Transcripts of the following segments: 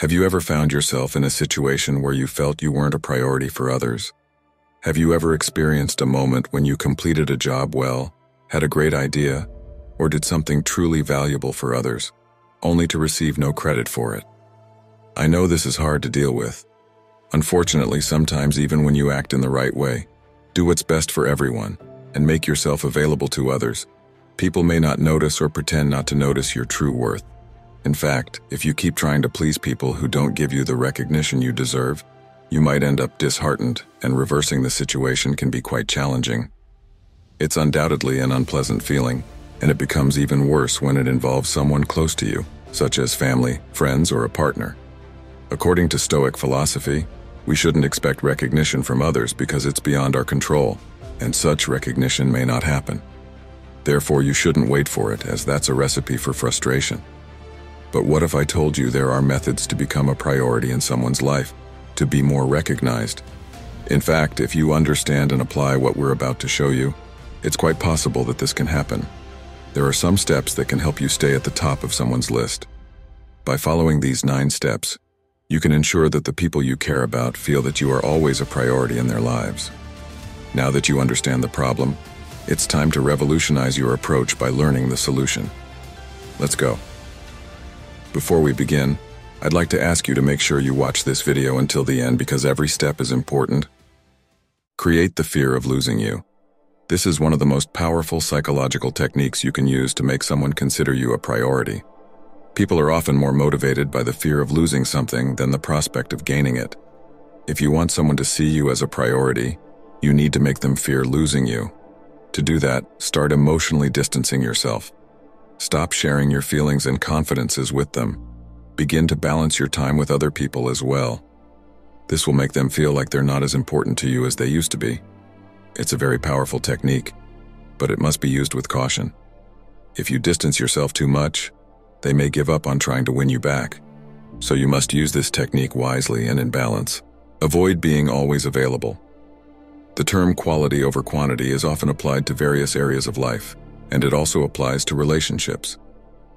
Have you ever found yourself in a situation where you felt you weren't a priority for others? Have you ever experienced a moment when you completed a job well, had a great idea, or did something truly valuable for others, only to receive no credit for it? I know this is hard to deal with. Unfortunately, sometimes even when you act in the right way, do what's best for everyone, and make yourself available to others, people may not notice or pretend not to notice your true worth. In fact, if you keep trying to please people who don't give you the recognition you deserve, you might end up disheartened, and reversing the situation can be quite challenging. It's undoubtedly an unpleasant feeling, and it becomes even worse when it involves someone close to you, such as family, friends, or a partner. According to Stoic philosophy, we shouldn't expect recognition from others because it's beyond our control, and such recognition may not happen. Therefore, you shouldn't wait for it, as that's a recipe for frustration. But what if I told you there are methods to become a priority in someone's life, to be more recognized? In fact, if you understand and apply what we're about to show you, it's quite possible that this can happen. There are some steps that can help you stay at the top of someone's list. By following these 9 steps, you can ensure that the people you care about feel that you are always a priority in their lives. Now that you understand the problem, it's time to revolutionize your approach by learning the solution. Let's go. Before we begin, I'd like to ask you to make sure you watch this video until the end because every step is important. Create the fear of losing you. This is one of the most powerful psychological techniques you can use to make someone consider you a priority. People are often more motivated by the fear of losing something than the prospect of gaining it. If you want someone to see you as a priority, you need to make them fear losing you. To do that, start emotionally distancing yourself. Stop sharing your feelings and confidences with them. Begin to balance your time with other people as well. This will make them feel like they're not as important to you as they used to be. It's a very powerful technique, but it must be used with caution. If you distance yourself too much, they may give up on trying to win you back. So you must use this technique wisely and in balance. Avoid being always available. The term quality over quantity is often applied to various areas of life, and it also applies to relationships.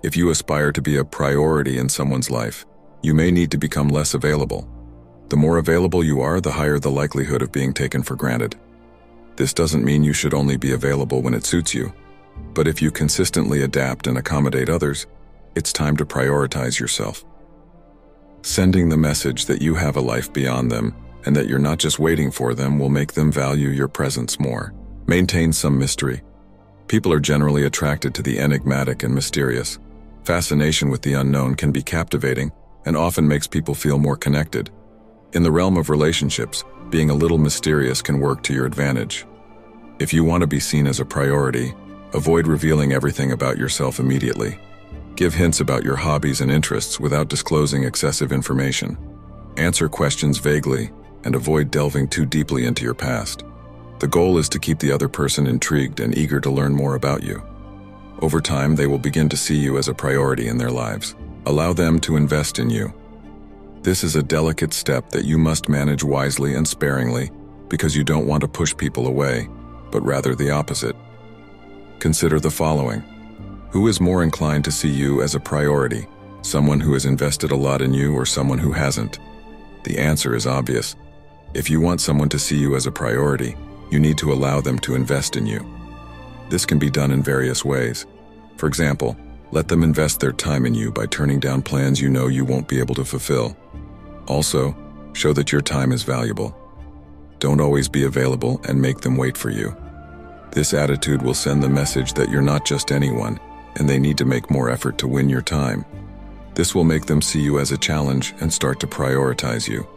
If you aspire to be a priority in someone's life, you may need to become less available. The more available you are, the higher the likelihood of being taken for granted. This doesn't mean you should only be available when it suits you, but if you consistently adapt and accommodate others, it's time to prioritize yourself. Sending the message that you have a life beyond them and that you're not just waiting for them will make them value your presence more. Maintain some mystery. People are generally attracted to the enigmatic and mysterious. Fascination with the unknown can be captivating and often makes people feel more connected. In the realm of relationships, being a little mysterious can work to your advantage. If you want to be seen as a priority, avoid revealing everything about yourself immediately. Give hints about your hobbies and interests without disclosing excessive information. Answer questions vaguely and avoid delving too deeply into your past. The goal is to keep the other person intrigued and eager to learn more about you. Over time, they will begin to see you as a priority in their lives. Allow them to invest in you. This is a delicate step that you must manage wisely and sparingly because you don't want to push people away, but rather the opposite. Consider the following. Who is more inclined to see you as a priority? Someone who has invested a lot in you or someone who hasn't? The answer is obvious. If you want someone to see you as a priority, you need to allow them to invest in you. This can be done in various ways. For example, let them invest their time in you by turning down plans you know you won't be able to fulfill. Also, show that your time is valuable. Don't always be available and make them wait for you. This attitude will send the message that you're not just anyone, and they need to make more effort to win your time. This will make them see you as a challenge and start to prioritize you.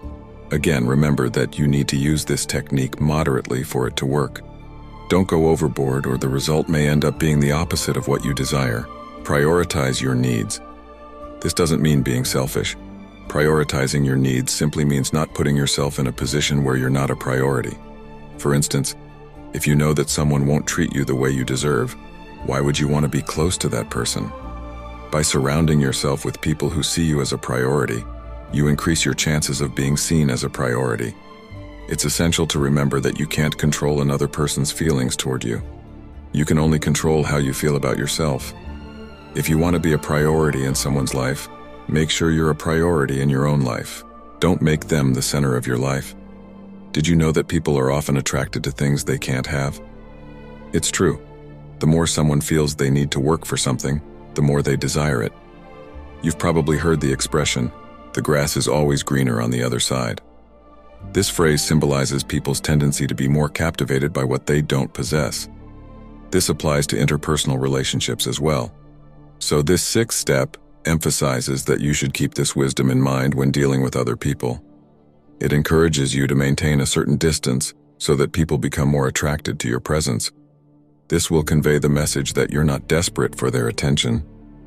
Again, remember that you need to use this technique moderately for it to work. Don't go overboard or the result may end up being the opposite of what you desire. Prioritize your needs. This doesn't mean being selfish. Prioritizing your needs simply means not putting yourself in a position where you're not a priority. For instance, if you know that someone won't treat you the way you deserve, why would you want to be close to that person? By surrounding yourself with people who see you as a priority, you increase your chances of being seen as a priority. It's essential to remember that you can't control another person's feelings toward you. You can only control how you feel about yourself. If you want to be a priority in someone's life, Make sure you're a priority in your own life. Don't make them the center of your life. Did you know that people are often attracted to things they can't have? It's true. The more someone feels they need to work for something, the more they desire it. You've probably heard the expression, "The grass is always greener on the other side." This phrase symbolizes people's tendency to be more captivated by what they don't possess. This applies to interpersonal relationships as well. So this sixth step emphasizes that you should keep this wisdom in mind when dealing with other people. It encourages you to maintain a certain distance so that people become more attracted to your presence. This will convey the message that you're not desperate for their attention,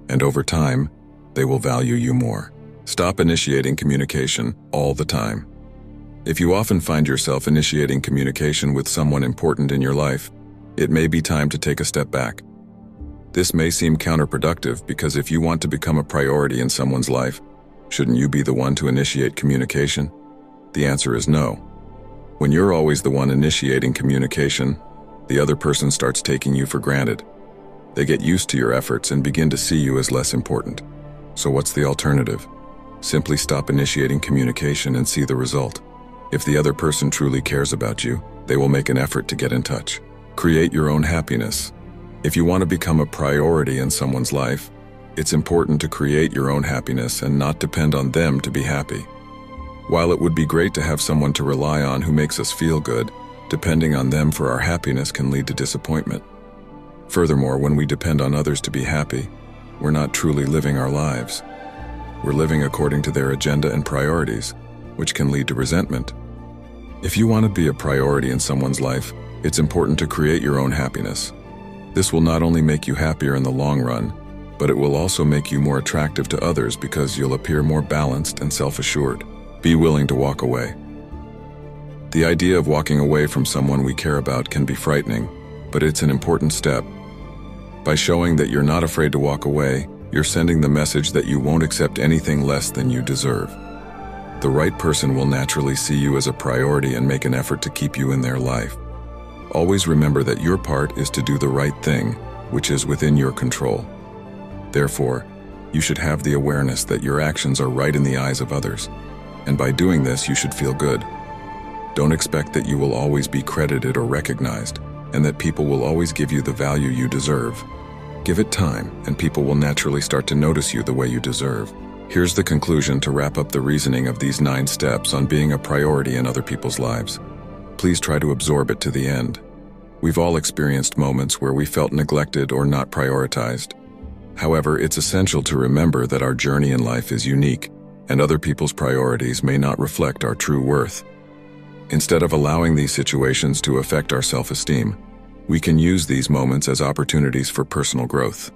and over time, they will value you more. Stop initiating communication all the time. If you often find yourself initiating communication with someone important in your life, it may be time to take a step back. This may seem counterproductive because if you want to become a priority in someone's life, shouldn't you be the one to initiate communication? The answer is no. When you're always the one initiating communication, the other person starts taking you for granted. They get used to your efforts and begin to see you as less important. So what's the alternative? Simply stop initiating communication and see the result. If the other person truly cares about you, they will make an effort to get in touch. Create your own happiness. If you want to become a priority in someone's life, it's important to create your own happiness and not depend on them to be happy. While it would be great to have someone to rely on who makes us feel good, depending on them for our happiness can lead to disappointment. Furthermore, when we depend on others to be happy, we're not truly living our lives. We're living according to their agenda and priorities, which can lead to resentment. If you want to be a priority in someone's life, it's important to create your own happiness. This will not only make you happier in the long run, but it will also make you more attractive to others because you'll appear more balanced and self-assured. Be willing to walk away. The idea of walking away from someone we care about can be frightening, but it's an important step. By showing that you're not afraid to walk away, you're sending the message that you won't accept anything less than you deserve. The right person will naturally see you as a priority and make an effort to keep you in their life. Always remember that your part is to do the right thing, which is within your control. Therefore, you should have the awareness that your actions are right in the eyes of others. And by doing this, you should feel good. Don't expect that you will always be credited or recognized, and that people will always give you the value you deserve. Give it time, and people will naturally start to notice you the way you deserve. Here's the conclusion to wrap up the reasoning of these 9 steps on being a priority in other people's lives. Please try to absorb it to the end. We've all experienced moments where we felt neglected or not prioritized. However, it's essential to remember that our journey in life is unique, and other people's priorities may not reflect our true worth. Instead of allowing these situations to affect our self-esteem, we can use these moments as opportunities for personal growth.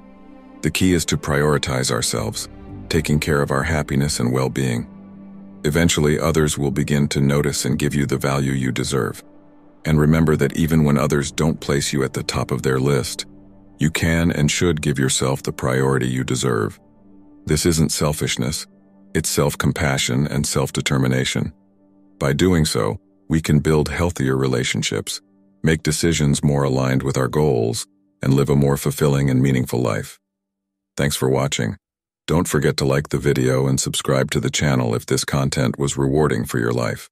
The key is to prioritize ourselves, taking care of our happiness and well-being. Eventually, others will begin to notice and give you the value you deserve. And remember that even when others don't place you at the top of their list, you can and should give yourself the priority you deserve. This isn't selfishness, it's self-compassion and self-determination. By doing so, we can build healthier relationships, make decisions more aligned with our goals, and live a more fulfilling and meaningful life. Thanks for watching. Don't forget to like the video and subscribe to the channel if this content was rewarding for your life.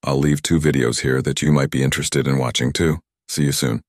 I'll leave 2 videos here that you might be interested in watching too. See you soon.